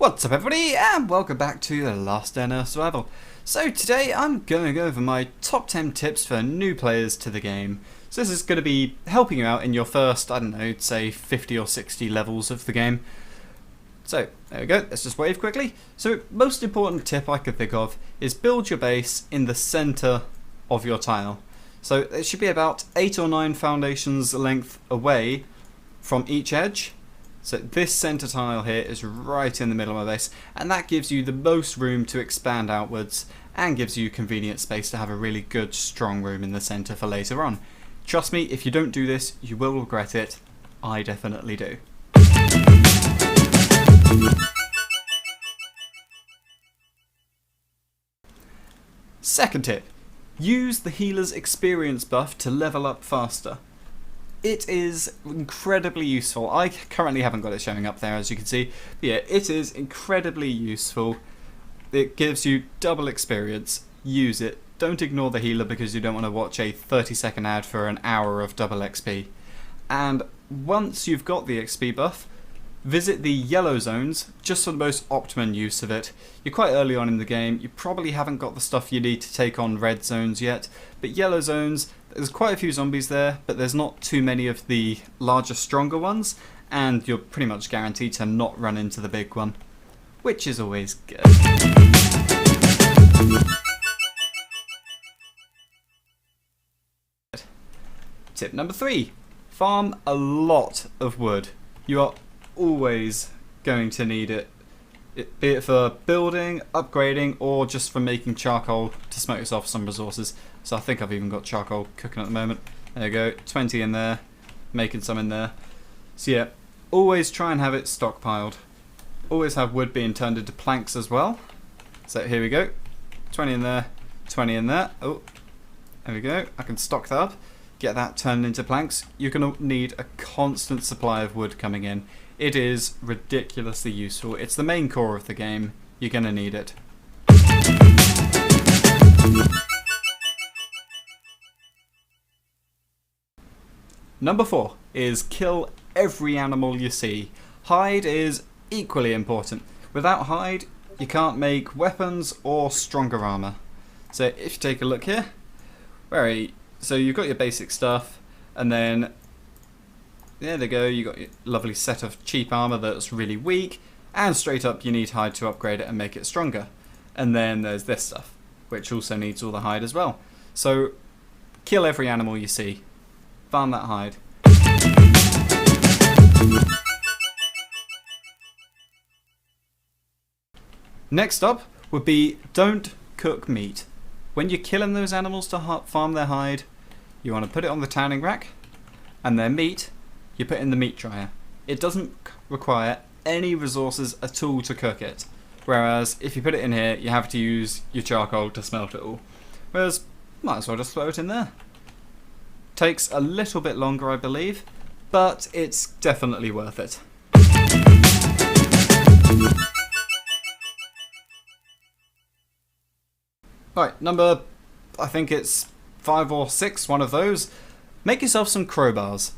What's up everybody, and welcome back to The Last Day on Earth Survival. So today I'm going over my top 10 tips for new players to the game. So this is going to be helping you out in your first, I don't know, say 50 or 60 levels of the game. So there we go, let's just wave quickly. So most important tip I could think of is build your base in the center of your tile. So it should be about 8 or 9 foundations length away from each edge. So this center tile here is right in the middle of my base, and that gives you the most room to expand outwards and gives you convenient space to have a really good strong room in the center for later on. Trust me, if you don't do this, you will regret it. I definitely do. Second tip, use the healer's experience buff to level up faster. It is incredibly useful. I currently haven't got it showing up there, as you can see. But yeah, it is incredibly useful. It gives you double experience. Use it. Don't ignore the healer because you don't want to watch a 30-second ad for an hour of double XP. And once you've got the XP buff, visit the yellow zones just for the most optimum use of it. You're quite early on in the game. You probably haven't got the stuff you need to take on red zones yet. But yellow zones, there's quite a few zombies there, but there's not too many of the larger, stronger ones, and you're pretty much guaranteed to not run into the big one, which is always good. Tip number 3, farm a lot of wood. You are always going to need it, be it for building, upgrading, or just for making charcoal to smoke yourself some resources. So I think I've even got charcoal cooking at the moment. There you go, 20 in there, making some in there. So yeah, always try and have it stockpiled. Always have wood being turned into planks as well. So here we go, 20 in there, 20 in there. Oh, there we go, I can stock that up, get that turned into planks. You're going to need a constant supply of wood coming in. It is ridiculously useful. It's the main core of the game. You're going to need it. Number 4 is kill every animal you see. Hide is equally important. Without hide, you can't make weapons or stronger armor. So if you take a look here, so you've got your basic stuff, and then there they go, you got your lovely set of cheap armor that's really weak, and straight up you need hide to upgrade it and make it stronger. And then there's this stuff, which also needs all the hide as well. So kill every animal you see. Farm that hide. Next up would be don't cook meat. When you're killing those animals to farm their hide, you want to put it on the tanning rack, and their meat you put in the meat dryer. It doesn't require any resources at all to cook it, whereas if you put it in here you have to use your charcoal to smelt it all, whereas might as well just throw it in there. Takes a little bit longer, I believe, but it's definitely worth it. Right, number, I think it's 5 or 6, one of those. Make yourself some crowbars.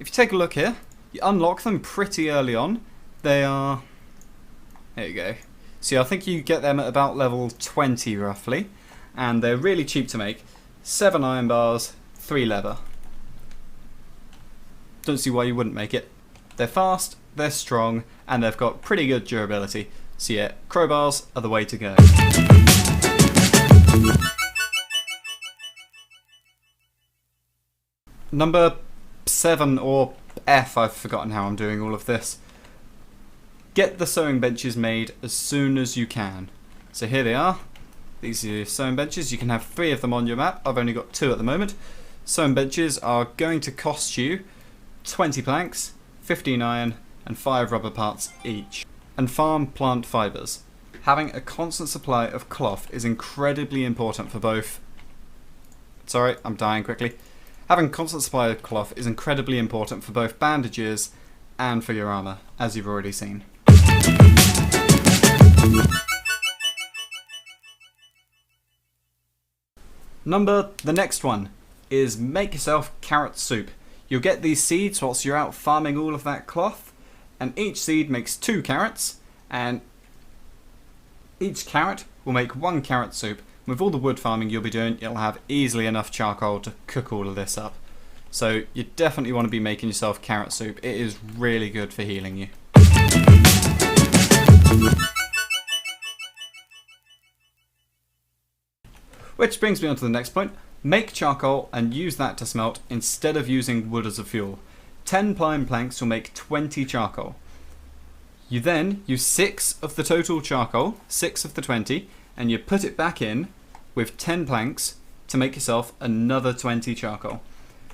If you take a look here, you unlock them pretty early on. They are, there you go. See, I think you get them at about level 20 roughly, and they're really cheap to make. 7 iron bars, 3 leather. Don't see why you wouldn't make it. They're fast, they're strong, and they've got pretty good durability. So yeah, crowbars are the way to go. Number 7 or F, I've forgotten how I'm doing all of this. Get the sewing benches made as soon as you can. So here they are. These are your sewing benches. You can have 3 of them on your map. I've only got 2 at the moment. Sewing benches are going to cost you 20 planks, 15 iron, and 5 rubber parts each. And farm plant fibers. Having a constant supply of cloth is incredibly important for both. Sorry, I'm dying quickly. Having a constant supply of cloth is incredibly important for both bandages and for your armor, as you've already seen. The next one is make yourself carrot soup. You'll get these seeds whilst you're out farming all of that cloth, and each seed makes 2 carrots, and each carrot will make 1 carrot soup. With all the wood farming you'll be doing, you'll have easily enough charcoal to cook all of this up. So you definitely want to be making yourself carrot soup. It is really good for healing you. Which brings me on to the next point. Make charcoal and use that to smelt instead of using wood as a fuel. 10 pine planks will make 20 charcoal. You then use 6 of the total charcoal, 6 of the 20, and you put it back in with 10 planks to make yourself another 20 charcoal.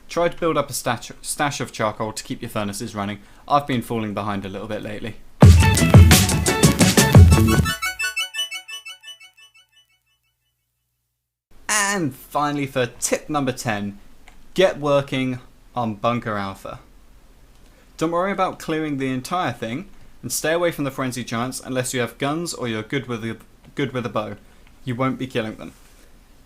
Try to build up a stash of charcoal to keep your furnaces running. I've been falling behind a little bit lately. And finally, for tip number 10, get working on Bunker Alpha. Don't worry about clearing the entire thing, and stay away from the frenzied giants unless you have guns or you're good with a bow. You won't be killing them.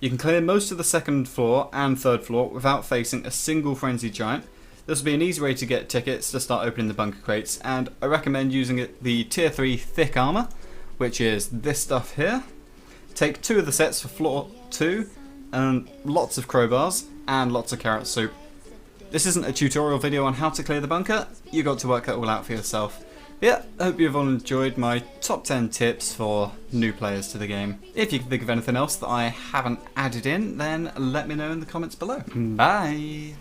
You can clear most of the second floor and third floor without facing a single frenzied giant. This will be an easy way to get tickets to start opening the bunker crates, and I recommend using the tier 3 thick armor, which is this stuff here. Take 2 of the sets for floor 2, and lots of crowbars and lots of carrot soup. This isn't a tutorial video on how to clear the bunker, you got to work that all out for yourself. Yeah, I hope you've all enjoyed my top 10 tips for new players to the game. If you can think of anything else that I haven't added in, then let me know in the comments below. Bye!